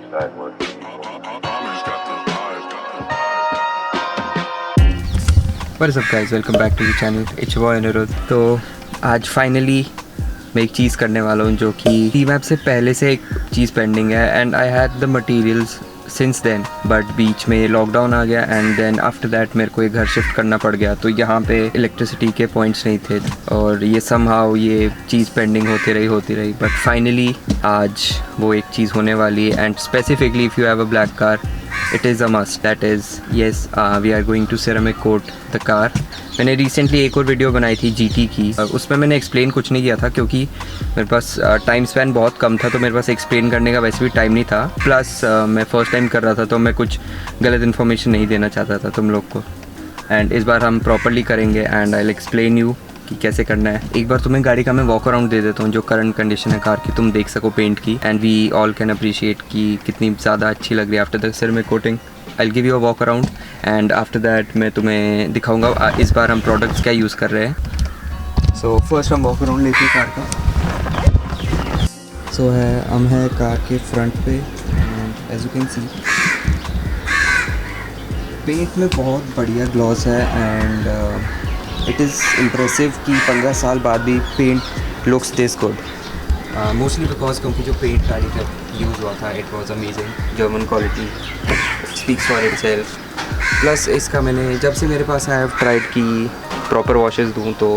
What is up guys, welcome back to the channel. It's your boy Anirudh. तो आज finally मैं एक चीज़ करने वाला हूँ जो कि टीमैप से पहले से एक चीज़ पेंडिंग है and I had the materials since then, but बीच में लॉकडाउन आ गया एंड देन आफ्टर दैट मेरे को एक घर शिफ्ट करना पड़ गया। तो यहाँ पे इलेक्ट्रिसिटी के पॉइंट्स नहीं थे और ये समहाउ ये चीज़ पेंडिंग होती रही बट फाइनली आज वो एक चीज़ होने वाली है and specifically if you have a black car it is a must, that is yes, we are going to ceramic coat the car. मैंने रिसेंटली एक और वीडियो बनाई थी GT की, उसमें मैंने एक्सप्लेन कुछ नहीं किया था क्योंकि मेरे पास टाइम स्पैन बहुत कम था, तो मेरे पास एक्सप्लेन करने का वैसे भी टाइम नहीं था, प्लस मैं फ़र्स्ट टाइम कर रहा था तो मैं कुछ गलत इन्फॉर्मेशन नहीं देना चाहता था तुम लोग को। एंड इस बार हम प्रॉपरली करेंगे and I will explain you कि कैसे करना है। एक बार तुम्हें गाड़ी का मैं वॉक अराउंड दे देता हूँ जो करंट कंडीशन है कार की, तुम देख सको पेंट की and we all can appreciate कि कितनी ज़्यादा अच्छी लग रही है after the ceramic coating. I will give you a walk around and after that मैं तुम्हें दिखाऊंगा इस बार हम प्रोडक्ट्स क्या यूज़ कर रहे हैं। सो फर्स्ट हम वॉक अराउंड लेते हैं कार का। सो हम है कार के फ्रंट पे and as you can see paint में बहुत बढ़िया ग्लॉस है एंड इट इज़ इम्प्रेसिव कि 15 साल बाद भी paint looks this good, mostly because क्योंकि जो पेंट गाड़ी का यूज़ हुआ था it was amazing, German quality speaks for itself. Plus इसका मैंने जब से मेरे पास आई हैव ट्राइड कि प्रॉपर वॉशेस दूँ तो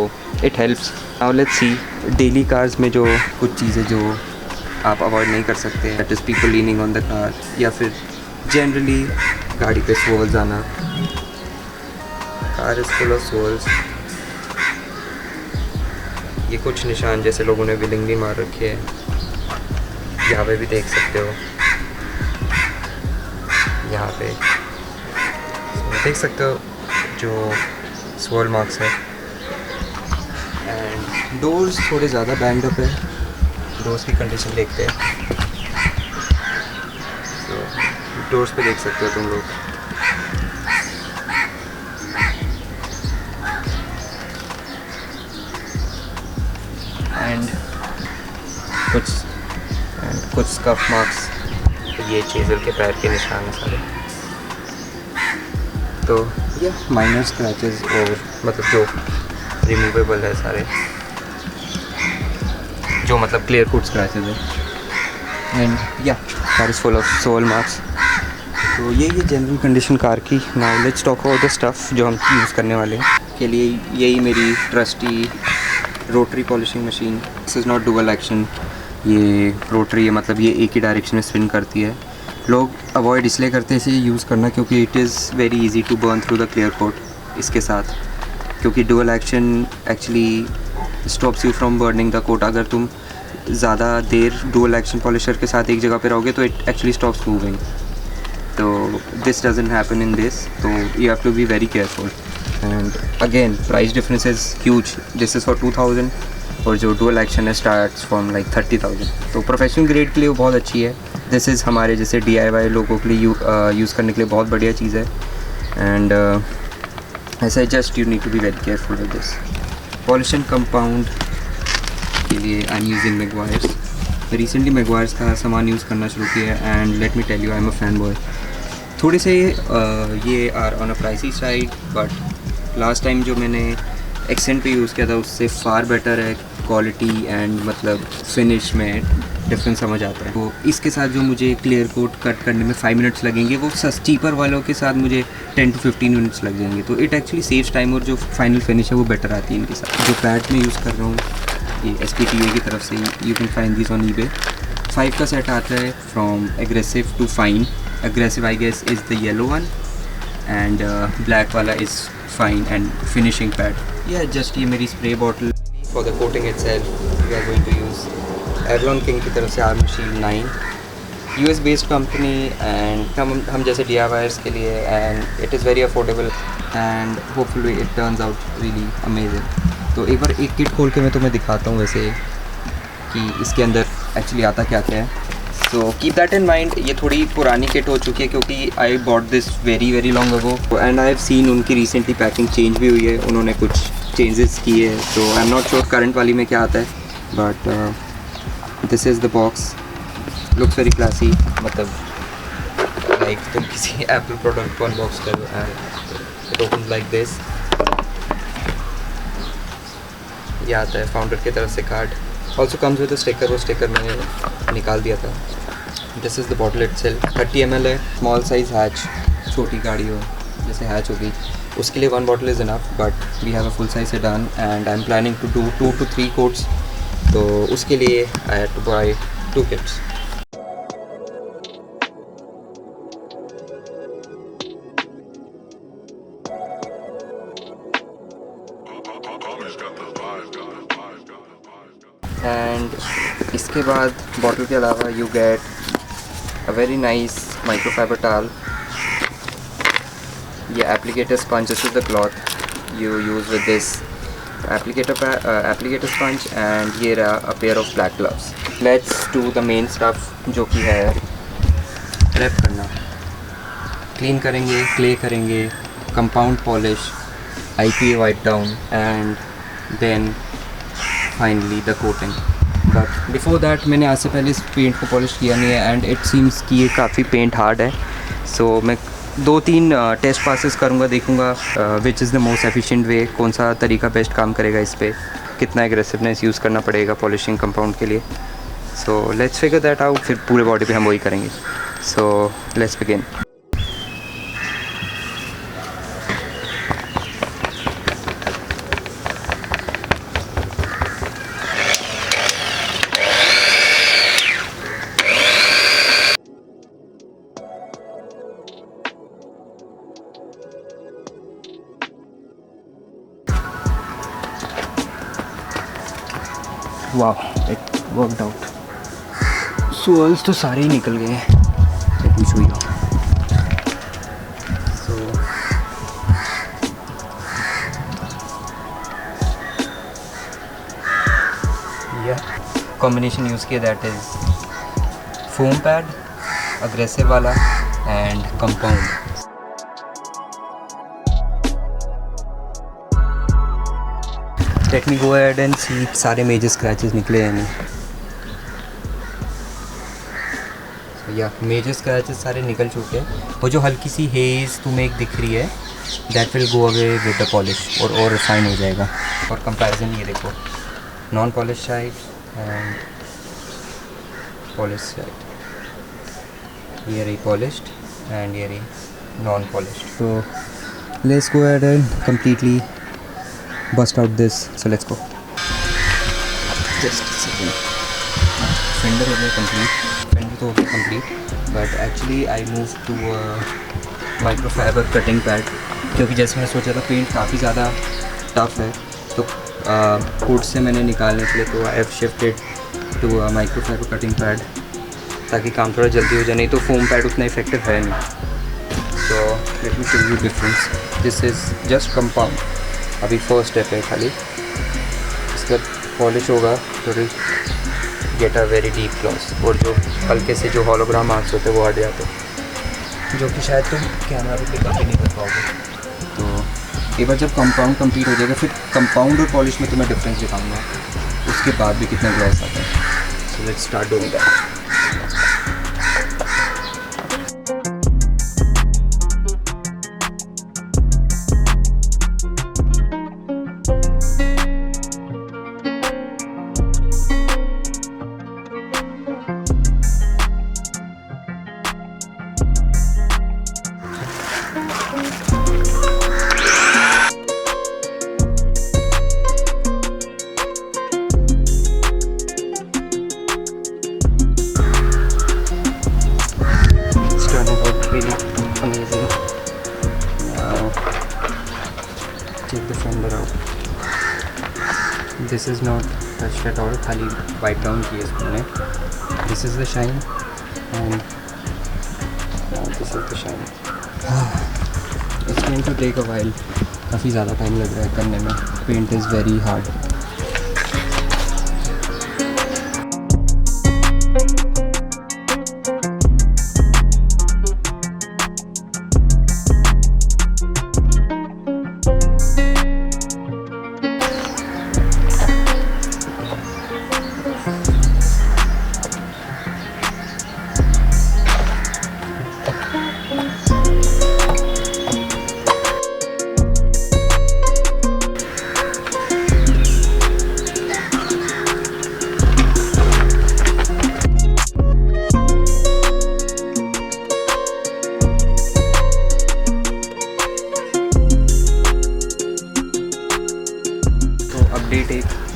it helps. Now let's see daily cars में जो कुछ चीज़ें जो आप अवॉइड नहीं कर सकते, that is people leaning on the car या फिर जनरली गाड़ी पे स्वर्ल्स आना। Car is full of swirls, ये कुछ निशान जैसे लोगों ने विलिंगली मार रखे हैं, यहाँ पे भी देख सकते हो, यहाँ पे देख सकते हो जो स्वर्ल मार्क्स है। एंड डोर्स थोड़े ज़्यादा बैंड अप है, डोर्स की कंडीशन देखते हैं। तो डोर्स पे देख सकते हो तुम लोग, एंड कुछ स्कफ मार्क्स, ये चीज़ल के पैर के निशान हैं सारे। तो ये माइनर स्क्रैचेस और मतलब जो रिमूवेबल है सारे, जो मतलब क्लियर कट स्क्रैचेस है एंड या car is full of swirl marks. तो ये जनरल कंडीशन कार की। Now let's talk about the stuff जो हम यूज़ करने वाले हैं। के लिए यही मेरी trustee rotary polishing machine, this is not dual action, ये रोटरी है, मतलब ये एक ही डायरेक्शन में स्पिन करती है। लोग अवॉइड इसलिए करते हैं इसे यूज़ करना क्योंकि it is very easy to burn through the clear coat इसके साथ, क्योंकि dual action actually stops you from burning the coat. अगर तुम ज़्यादा देर डुअल एक्शन पॉलिशर के साथ एक जगह पे रहोगे तो इट एक्चुअली स्टॉप्स मूविंग। तो this doesn't happen in this, तो you have to be very careful. And again price difference is huge, this is for 2000 और जो डुअल एक्शन है स्टार्ट्स फ्रॉम लाइक 30,000। तो प्रोफेशनल ग्रेड के लिए वो बहुत अच्छी है। दिस इज़ हमारे जैसे DIY लोगों के लिए यूज़ करने के लिए बहुत बढ़िया चीज़ है। एंड ऐसा just you need to be very careful with this. Polishing compound के लिए I am using Meguiar's. Recently Meguiar's का सामान यूज़ करना शुरू किया है and let me tell you I am a fan boy. थोड़े से ये are on a pricey side, but last time जो मैंने एक्सेंट पे यूज़ किया था उससे फार बेटर है क्वालिटी एंड मतलब फिनिश में डिफरेंस समझ आता है। तो इसके साथ जो मुझे क्लियर कोट कट करने में 5 मिनट्स लगेंगे वो चीपर वालों के साथ मुझे 10 to 15 मिनट्स लग जाएंगे। तो इट एक्चुअली सेव्स टाइम और जो फाइनल फिनिश है वो बेटर आती है इनके साथ। जो पैड में यूज़ कर रहा हूँ ये SPTA की तरफ से, you can find this on eBay। 5 का सेट आता है from aggressive to fine. Aggressive I guess is the yellow one and black वाला is fine and finishing pad. या जस्ट ये मेरी spray bottle for the coating itself we are going to use Avalon King की तरफ से arm shield 9, US based company and हम जैसे DIYers के लिए, and it is very affordable and hopefully it turns out really amazing. तो एक बार एक किट खोल के मैं तुम्हें दिखाता हूँ वैसे कि इसके अंदर एक्चुअली आता क्या क्या है। So keep that in mind. ये थोड़ी पुरानी किट हो चुकी है क्योंकि I bought this very long ago and I have seen उनकी रिसेंटली पैकिंग चेंज भी हुई है, उन्होंने कुछ चेंजेस किए हैं। तो I am not sure current वाली में क्या आता है, but this is the box, looks very classy, मतलब लाइक तुम किसी एप्पल प्रोडक्ट को अनबॉक्स करो and it opens like this. ये आता है फाउंडर की तरफ से card, also comes with sticker, वो स्टिकर मैंने निकाल दिया था। This is the bottle itself, 30 ml है, स्मॉल साइज़ हैच, छोटी गाड़ी हो जैसे हैच होगी उसके लिए 1 bottle is enough, but we have a full size sedan and I am planning to do 2 to 3 coats, तो उसके लिए I had to buy 2 kits. And इसके बाद बॉटल के अलावा you get a very nice microfibre towel, ये applicator sponge, this is the cloth you use with this applicator sponge, and ये रहा a pair of black gloves. Let's do the main stuff जो कि है wrap करना। Clean करेंगे, clay करेंगे, compound polish, IPA wipe down and then finally the coating. But before that मैंने आज से पहले इस पेंट को पॉलिश किया नहीं है एंड इट सीम्स कि ये काफ़ी पेंट हार्ड है, सो मैं 2-3 टेस्ट पासेस करूँगा, देखूँगा which is the most efficient way, कौन सा तरीका बेस्ट काम करेगा इस पर, कितना एग्रेसिवनेस यूज़ करना पड़ेगा पॉलिशिंग कंपाउंड के लिए। So let's figure that out, फिर पूरे बॉडी पे हम वही करेंगे। So let's begin. वाह, इट वर्कड आउट। सोल्स तो सारे ही निकल गए हैं, let me show you. So या कॉम्बिनेशन यूज़ किया, that is foam pad, aggressive वाला and compound. Let me go ahead and see सारे मेजर स्क्रैचेस निकले हैं नहीं। या मेजर स्क्रैचेस सारे निकल चुके हैं, वो जो हल्की सी हेज़ तुम्हें एक दिख रही है that will go away with the polish और रिफाइन हो जाएगा। और कंपैरिजन ये देखो, non polish side and polish side, ये रही पॉलिश्ड एंड ये रही non polished. So let's go ahead and completely bust out this, so let's go. Just a second. Fender हो गया complete, fender तो हो गया complete, but actually I moved to microfiber cutting pad, क्योंकि जैसे मैंने सोचा था पेंट काफ़ी ज़्यादा टफ है, तो कोड से मैंने निकालने के लिए तो I have shifted to microfiber cutting pad ताकि काम थोड़ा जल्दी हो जाए, नहीं तो फोम पैड उतना इफेक्टिव है नहीं। So let me show you difference. This is just compound, अभी फर्स्ट स्टेप है खाली, इसके बाद पॉलिश होगा तो gate a very deep gloss, और जो हल्के से जो हॉलोग्राम मार्क्स होते हैं वो हट जाते हैं, जो कि शायद तुम कैमरा पे पिकअप ही नहीं कर पाओगे। तो एक बार जब कंपाउंड कंप्लीट हो जाएगा, फिर कंपाउंड और पॉलिश में तुम्हें डिफरेंस दिखाऊंगा, उसके बाद भी कितना ग्लॉस आता है। So let's start doing that. Take the fender out. This is not touched at all, खाली वाइट डाउन किया इसने। This is the shine and this is the shine. It's going to take a while. काफ़ी ज़्यादा time लग रहा है करने में. Paint is very hard.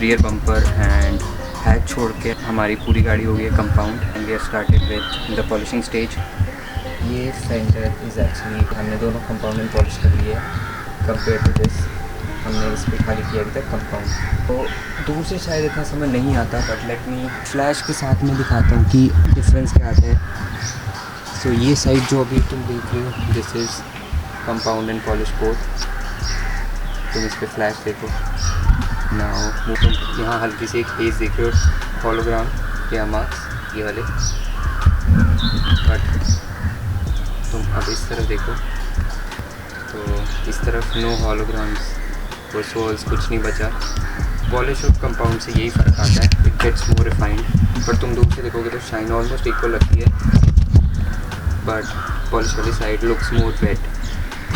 Rear bumper and hatch छोड़ के हमारी पूरी गाड़ी हो गई है compound and we are started with the polishing stage. ये फेंडर इज़ एक्चुअली हमने दोनों कंपाउंड में पॉलिश कर लिए कंपेयर टू दिस। हमने इस पर खाली किया अभी तक कंपाउंड। तो दूर से शायद इतना समझ नहीं आता, बट लेट मी फ्लैश के साथ में दिखाता हूँ कि डिफरेंस क्या आता है। सो ये साइड जो अभी तुम देख रहे हो, this is compound and polish both. तुम इस पर फ्लैश देखो ना, वो तुम यहाँ हल्की सी एक फेस देख रहे हो हॉलोग्राम या मार्क्स ये वाले, बट तुम अब इस तरफ देखो तो इस तरफ नो हॉलोग्राम्स, वो सोल्स कुछ नहीं बचा। पॉलिश और कंपाउंड से यही फ़र्क आता है, इट गेट्स मोर रिफाइंड। पर तुम दूर से देखोगे तो शाइन ऑलमोस्ट इक्वल लगती है, बट पॉलिश वाली side looks more wet,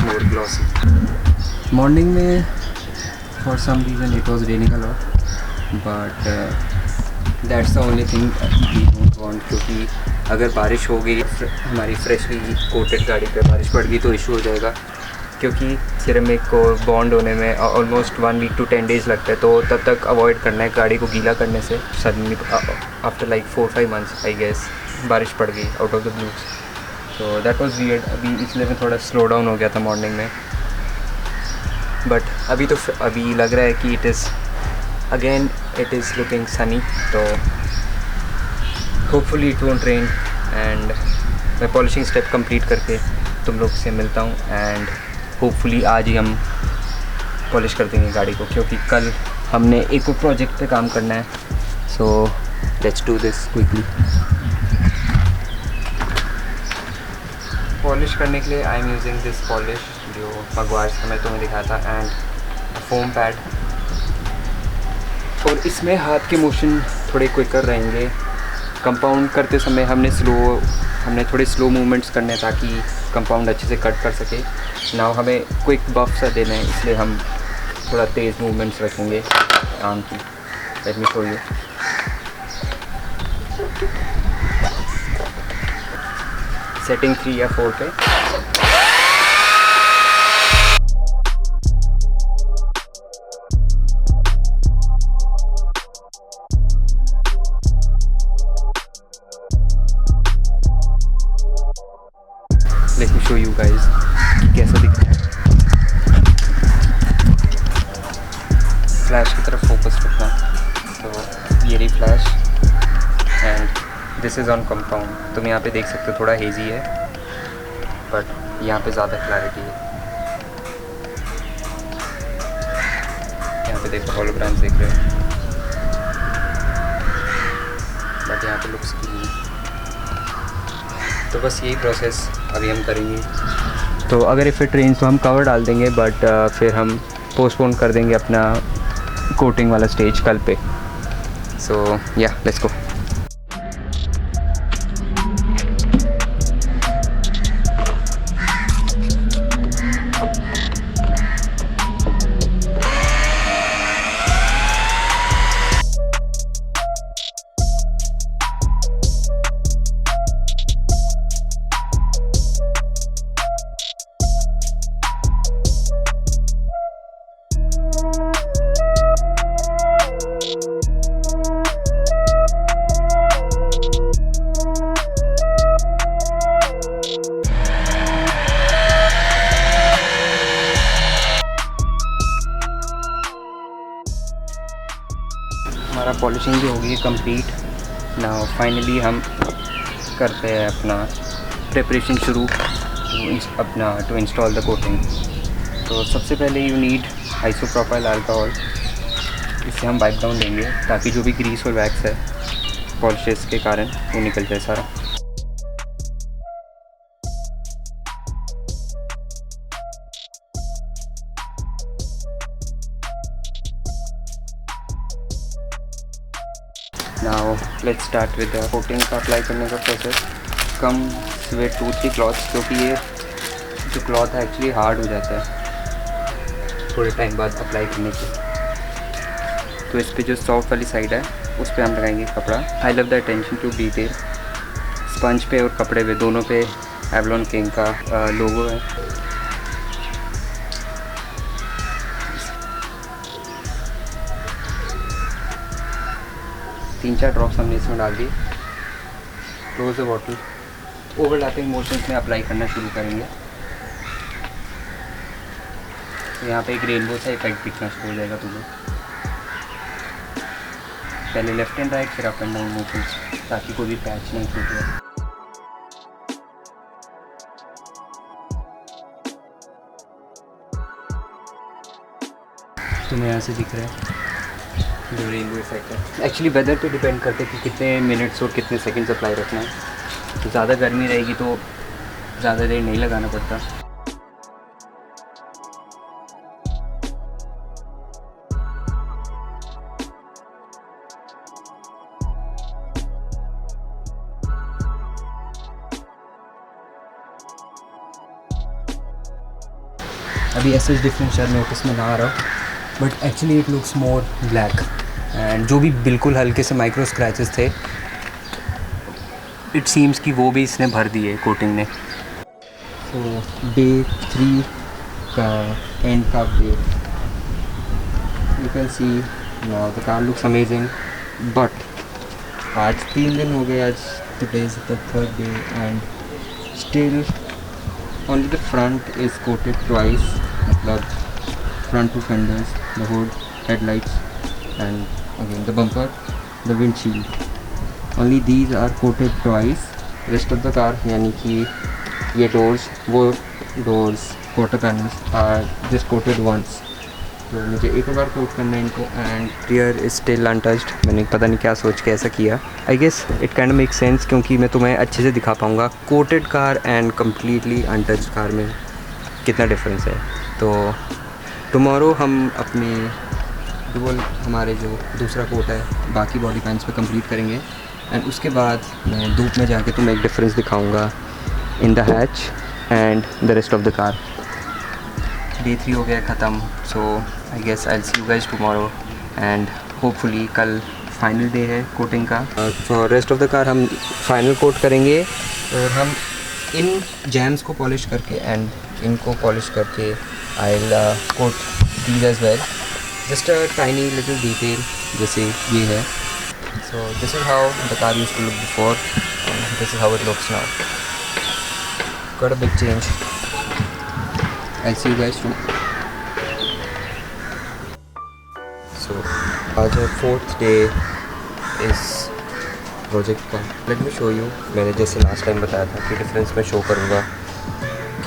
more glossy. Morning में for some reason it was raining a lot, but that's the only thing we don't want, क्योंकि अगर बारिश हो गई हमारी फ्रेशली कोटेड गाड़ी पे बारिश पड़ गई तो इशू हो जाएगा, क्योंकि सिरेमिक को बॉन्ड होने में ऑलमोस्ट 1 वीक to 10 days लगता है। तो तब तक अवॉइड करना है गाड़ी को गीला करने से। Suddenly after like 4-5 months I guess बारिश पड़ गई आउट ऑफ द ब्लू, तो दैट वाज वियर्ड। अभी इसलिए मैं थोड़ा स्लो डाउन हो गया था मॉर्निंग में, बट अभी लग रहा है कि इट इज़ लुकिंग सनी, तो hopefully it won't rain. And मैं पॉलिशिंग स्टेप कंप्लीट करके तुम लोग से मिलता हूँ एंड होपफुली आज ही हम पॉलिश कर देंगे गाड़ी को, क्योंकि कल हमने एक और प्रोजेक्ट पे काम करना है। So let's do this quickly. Polish करने के लिए I am using this polish जो मगवार्स का मैं तुम्हें दिखाया था, एंड फोम पैड। और इसमें हाथ के मोशन थोड़े क्विकर रहेंगे। कंपाउंड करते समय हमने थोड़े स्लो मूवमेंट्स करने हैं ताकि कंपाउंड अच्छे से कट कर सके। नाउ हमें क्विक बफ सा देना है, इसलिए हम थोड़ा तेज़ मूवमेंट्स रखेंगे आर्म की। Late me show you. Setting 3 या 4 पे late me show you guys कैसा दिख रहा है। फ्लैश की तरफ फोकस रखना, तो ये रही flash and this is on compound. तुम यहाँ पे देख सकते हो थोड़ा हेजी है, बट यहाँ पे ज़्यादा क्लैरिटी है। यहाँ पे देखो हॉलोग्राम्स देख रहे हो, बट यहाँ पे लुक्स क्लीन। तो बस यही प्रोसेस अभी हम करेंगे। तो अगर इफ़ इट रेन्स तो हम कवर डाल देंगे, बट फिर हम पोस्टपोन कर देंगे अपना कोटिंग वाला स्टेज कल पे। सो या लेट्स गो। हमारा पॉलिशिंग भी हो गई है कंप्लीट। नाउ फाइनली हम करते हैं अपना प्रिपरेशन शुरू टू इंस्टॉल द कोटिंग। तो सबसे पहले यू नीड आइसोप्रोपाइल अल्कोहल। इससे हम वाइप डाउन देंगे ताकि जो भी ग्रीस और वैक्स है पॉलिशेस के कारण वो निकल जाए सारा। Now let's start with the coating का अप्लाई करने का प्रोसेस। कम विद 2-3 क्लॉथ्स, क्योंकि ये जो क्लॉथ है एक्चुअली हार्ड हो जाता है थोड़े टाइम बाद अप्लाई करने के। तो इस पे जो सॉफ्ट वाली साइड है उस पर हम लगाएंगे कपड़ा। I love the attention to detail. Sponge पे और कपड़े पे दोनों पे एवलॉन किंग का लोगो है। 3-4 ड्रॉप्स हमने इसमें डाल दिए। Close the bottle. Overlapping motions में अप्लाई करना शुरू करेंगे। तो यहाँ पे एक रेनबो सा इफेक्ट दिखना शुरू हो जाएगा तुम्हें। पहले लेफ्ट एंड राइट, फिर अप एंड डाउन मोशंस, ताकि कोई भी पैच नहीं छूट जाए। तुम्हें यहाँ से दिख रहा है जो रेनबो इफेक्ट है। एक्चुअली वेदर पे डिपेंड करते हैं कि कितने मिनट्स और कितने सेकंड्स अप्लाई रखना है। तो ज़्यादा गर्मी रहेगी तो ज़्यादा देर नहीं लगाना पड़ता। अभी ऐसा डिफरेंस शायद नोटिस में ना आ रहा, but actually it looks more black. And जो भी बिल्कुल हल्के से माइक्रो स्क्रैचेस थे, इट सीम्स कि वो भी इसने भर दिए कोटिंग ने। तो डे 3 का एंड का day, you can C now the car looks amazing. But आज 3 दिन हो गए, आज today is the 3rd day and still only the front is coated twice, मतलब front two fenders, the hood, headlights and again the bumper, the windshield, only these are coated twice. Rest of the car यानी कि ये doors, वो doors, quarter panels are just coated once. तो मुझे एक बार coat करना है इनको। And rear is still untouched. मैंने पता नहीं क्या सोच के ऐसा किया। I guess it can make sense, क्योंकि मैं तुम्हें अच्छे से दिखा पाऊँगा coated car and completely untouched car में कितना डिफरेंस है। तो टुमारो हम अपने डुअल हमारे जो दूसरा कोट है बाकी बॉडी पैंट्स पे कंप्लीट करेंगे। एंड उसके बाद मैं धूप में जाके तुम्हें एक डिफरेंस दिखाऊँगा in the hatch and the rest of the car. Day 3 हो गया ख़त्म। So I guess I will see you guys tomorrow and hopefully कल फाइनल डे है कोटिंग का। For rest of the car हम फाइनल कोट करेंगे और हम इन जैम्स को पॉलिश करके एंड इनको पॉलिश करके I will coat these as well. Just a tiny little detail जैसे ये है। So this is how the car used to look before, this is how it looks now. Got a big change. I'll see you guys soon. So आज है 4th day इस project का। Late me show you. मैंने जैसे last time बताया था कि difference मैं शो करूँगा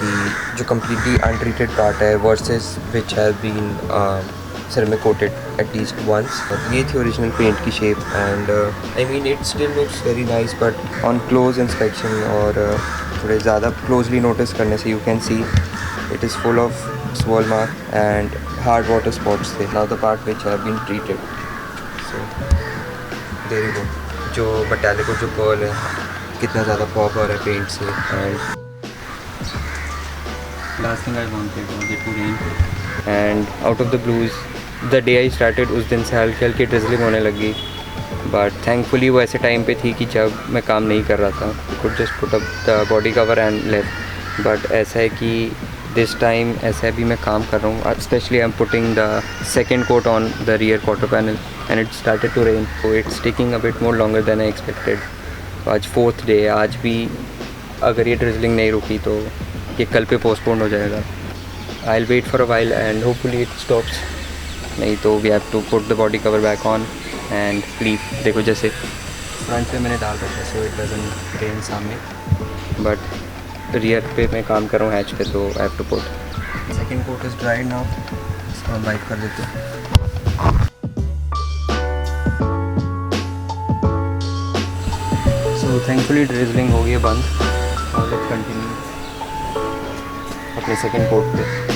कि जो कम्प्लीटली अनट्रीटेड पार्ट है versus which have been ceramic coated at least once. ये थी ओरिजिनल पेंट की shape and I mean it still looks very nice, but on close inspection और थोड़े ज़्यादा क्लोजली नोटिस करने से you can see it is full of swirl mark and hard water spots थे. Now the part which have been treated. So there you go. जो metallic जो pearl है कितना ज़्यादा pop हो रहा है पेंट से। and last thing I wanted was it to rain and out of the blues the day I started उस दिन से हल्की हल्की drizzling होने लगी, but thankfully वो ऐसे टाइम पे थी कि जब मैं काम नहीं कर रहा था। could just put up the body cover and left, but ऐसा है कि दिस टाइम ऐसे अभी मैं काम कर रहा हूँ। Specially I am putting the second coat on the rear quarter panel and it started to rain, so it's taking a bit more longer than I expected. आज 4th डे, आज भी अगर ये ड्रिजलिंग नहीं रुकी तो ये कल पे पोस्टपोन हो जाएगा। I will wait for a while and hopefully it stops, नहीं तो we have to put the body cover back on and leave. देखो जैसे फ्रंट पे मैंने डाल रखा है सो इट डजंट रेन सामने, बट रियर पे मैं काम कर रहा हूँ हैच पे, तो I have to put. Second coat is dried now, इसको हम वाइप कर देते हैं। सो थैंकफुली ड्रिजलिंग हो गई है बंद और लेट्स कंटिन्यू अपने सेकेंड कोट पे।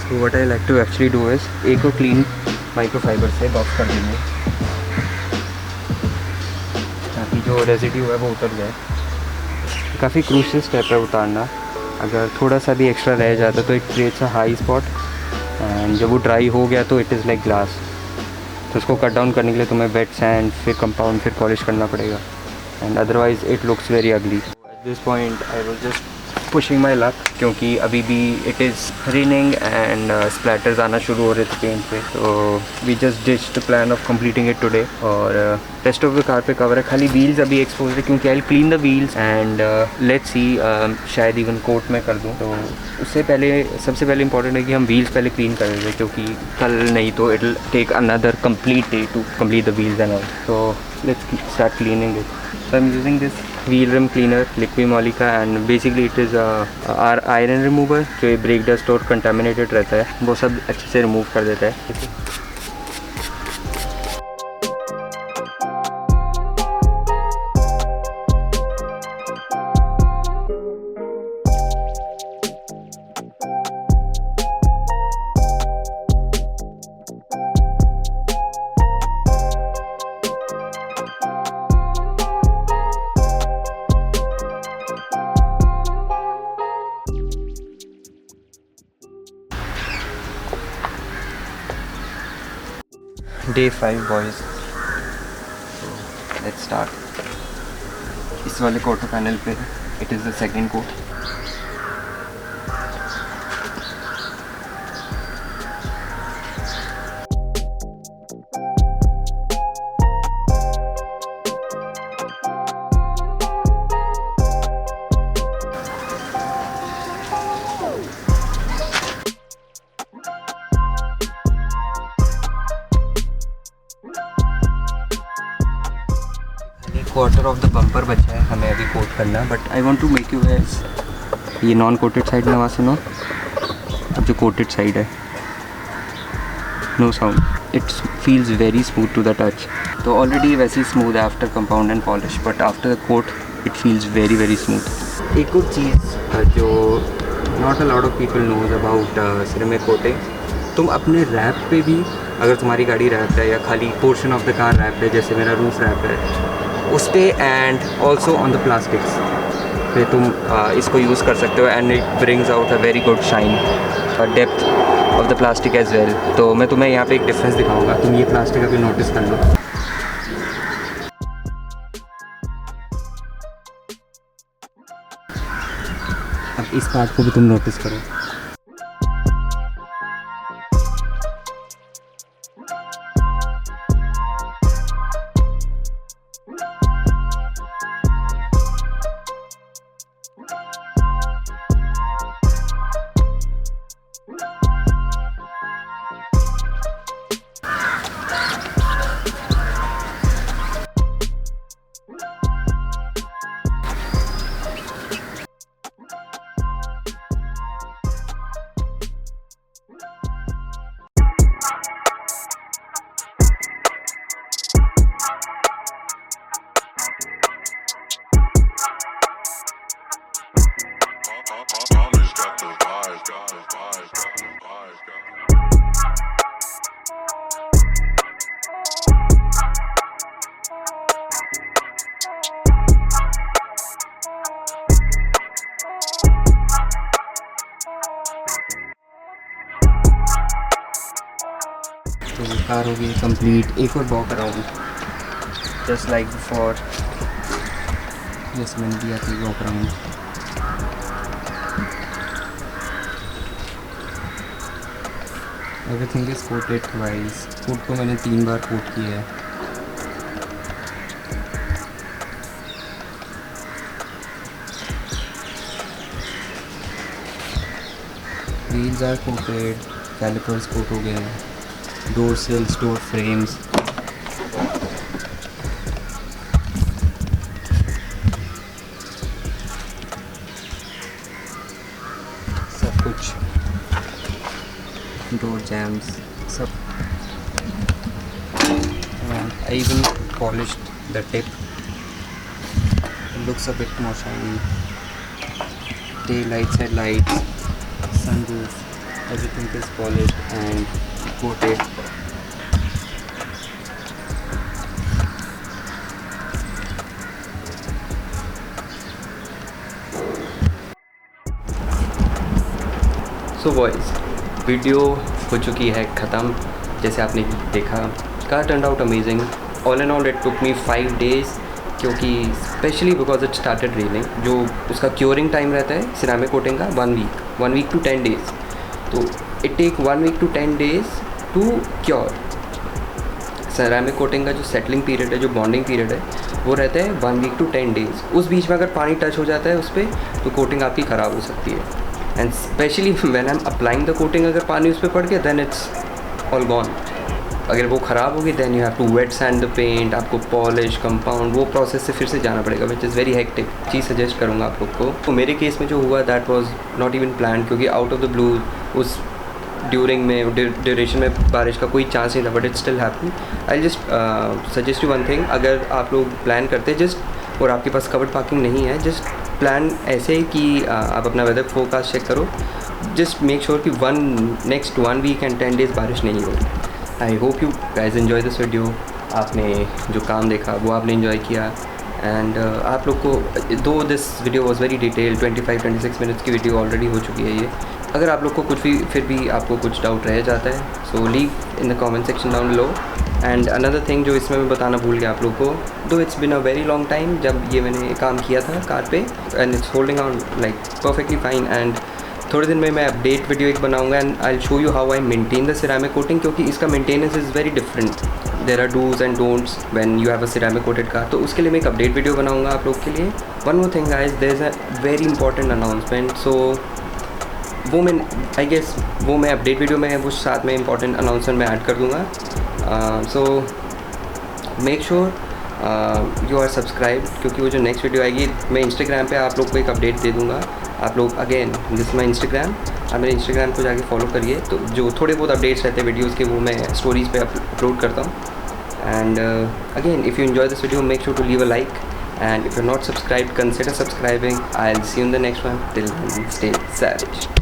So what I like to actually do is एक को क्लीन माइक्रोफाइबर से बॉक्स कर देंगे जो रेजिड्यू है वो उतर जाए। काफ़ी क्रूशियल स्टेप है उतारना, अगर थोड़ा सा भी एक्स्ट्रा रह जाता तो it creates a high spot, and जब वो ड्राई हो गया तो इट इज़ लाइक ग्लास। तो उसको कट डाउन करने के लिए तुम्हें वेट सैंड, फिर कंपाउंड, फिर पॉलिश करना पड़ेगा, and otherwise it looks very ugly. At this point I was just pushing my luck, क्योंकि अभी भी it is raining and splatters आना शुरू हो रहे थे पेंट पे, तो we just ditch the plan of completing it today. और रेस्ट ऑफ द कार पे कवर है, खाली व्हील्स अभी एक्सपोज है, क्योंकि I clean the wheels and let's see, शायद इवन कोट में कर दूँ। तो उससे पहले सबसे पहले इंपॉर्टेंट है कि हम व्हील्स पहले क्लीन कर दें, क्योंकि कल नहीं तो it will take another complete day to complete the wheels and all. तो let's start cleaning it. So I'm using this wheel rim cleaner, Liqui-Moly का, and basically it is our iron remover, जो ये brake dust और contaminated रहता है वो सब अच्छे से रिमूव कर देता है। Day 5 boys, so let's start। इस वाले क्वार्टर पैनल पे it is the second coat. Quarter of the bumper बचा है हमें अभी कोट करना, but I want to make you guys, ये नॉन कोटेड साइड में वहाँ सुनो, अब जो कोटेड साइड है no sound, it feels very smooth to the touch. तो ऑलरेडी वैसे ही स्मूथ है after compound and polish, but after the coat it feels very very smooth. एक और चीज़ जो not a lot of people knows about ceramic coating, तुम अपने रैप पे भी, अगर तुम्हारी गाड़ी रैप है या खाली portion of the car wrap है, जैसे मेरा रूफ रैप है, उस पर and also on the plastics पे तुम इसको यूज़ कर सकते हो, and it brings out a very good shine और depth of the plastic as well. तो मैं तुम्हें यहाँ पे एक डिफरेंस दिखाऊंगा, तुम ये प्लास्टिक अभी नोटिस कर लो। अब इस पार्ट को भी तुम नोटिस करो। तो कार हो गई कंप्लीट। एक और walk around just like before, जैसे मैंने दिया था walk around. Everything is coated twice. Hood को मैंने 3 बार कोट किया है। Wheels are coated, calipers coat हो गए, डोर सेल्स, डोर फ्रेम्स, सब कुछ, डोर जैम्स सब। I even polished the tip. It looks a bit more shiny. Tail lights, headlights, sunroof, everything is polished and coated. So boys, video हो चुकी है ख़त्म। जैसे आपने देखा, car turn out amazing. All and all it took me 5 days, क्योंकि specially because it started raining. जो उसका क्योरिंग टाइम रहता है सिरामिक कोटिंग का 1 week to 10 days, तो it take 1 week to 10 days to cure. Ceramic coating का जो settling period है, जो बॉन्डिंग पीरियड है, वो रहता है 1 week to 10 days। उस बीच में अगर पानी टच हो जाता है उस पर, तो कोटिंग आपकी ख़राब हो सकती है। And specially when I am applying the coating, अगर पानी उस पर पड़ गया देन इट्स ऑल गॉन। अगर वो ख़राब होगी then you have to wet sand the paint, आपको पॉलिश, कंपाउंड, वो प्रोसेस से फिर से जाना पड़ेगा, विच इज़ वेरी हेक्टिक। चीज़ सजेस्ट करूँगा आप लोग को। तो मेरे केस में जो हुआ that was not even plan, क्योंकि आउट ऑफ द ब्लू उस ड्यूरिंग में ड्यूरेशन में बारिश का कोई चांस नहीं था, but it still happen. I just suggest you one thing, अगर आप लोग प्लान करते जस्ट और आपके पास कवर्ड पार्किंग नहीं है, जस्ट प्लान ऐसे कि आप अपना वेदर फोरकास्ट चेक करो। जस्ट मेक श्योर कि नेक्स्ट 1 week and 10 days बारिश नहीं हो रही। I hope you guys enjoy this video. आपने जो काम देखा वो आपने इन्जॉय किया। एंड आप लोग को, दो this video was very detail, 25-26 minutes की वीडियो ऑलरेडी हो चुकी है ये। अगर आप लोग को कुछ भी फिर भी आपको कुछ डाउट रह जाता है, so leave in the comment section down below. And another thing जो इसमें मैं बताना भूल गया आप लोग को, though it's been a very long time जब ये मैंने काम किया था कार पे, and it's holding on like perfectly fine. And थोड़े दिन में मैं अपडेट वीडियो एक बनाऊंगा and I will show you how I maintain the ceramic coating, क्योंकि इसका maintenance is very different. There are dos and don'ts when you have a ceramic coated car, तो उसके लिए मैं एक अपडेट वीडियो बनाऊंगा आप लोग के लिए। One more thing guys, there is a very important announcement, so वो मैं आई गेस वो मैं अपडेट वीडियो में वो साथ में इंपॉर्टेंट अनाउंसमेंट मैं ऐड कर दूँगा। So make sure you are subscribe, क्योंकि वो जो नेक्स्ट वीडियो आएगी मैं इंस्टाग्राम पे आप लोग को एक अपडेट दे दूँगा। आप लोग अगेन दिस माई इंस्टाग्राम, आप मेरे इंस्टाग्राम को जाके फॉलो करिए, तो जो थोड़े बहुत अपडेट्स रहते हैं वीडियोज़ के वो मैं स्टोरीज़ पे अपलोड करता हूँ। And again if you enjoy this video make sure to leave a like, and if you're not subscribed, consider subscribing. I'll see you in the next one. Till then, stay savage.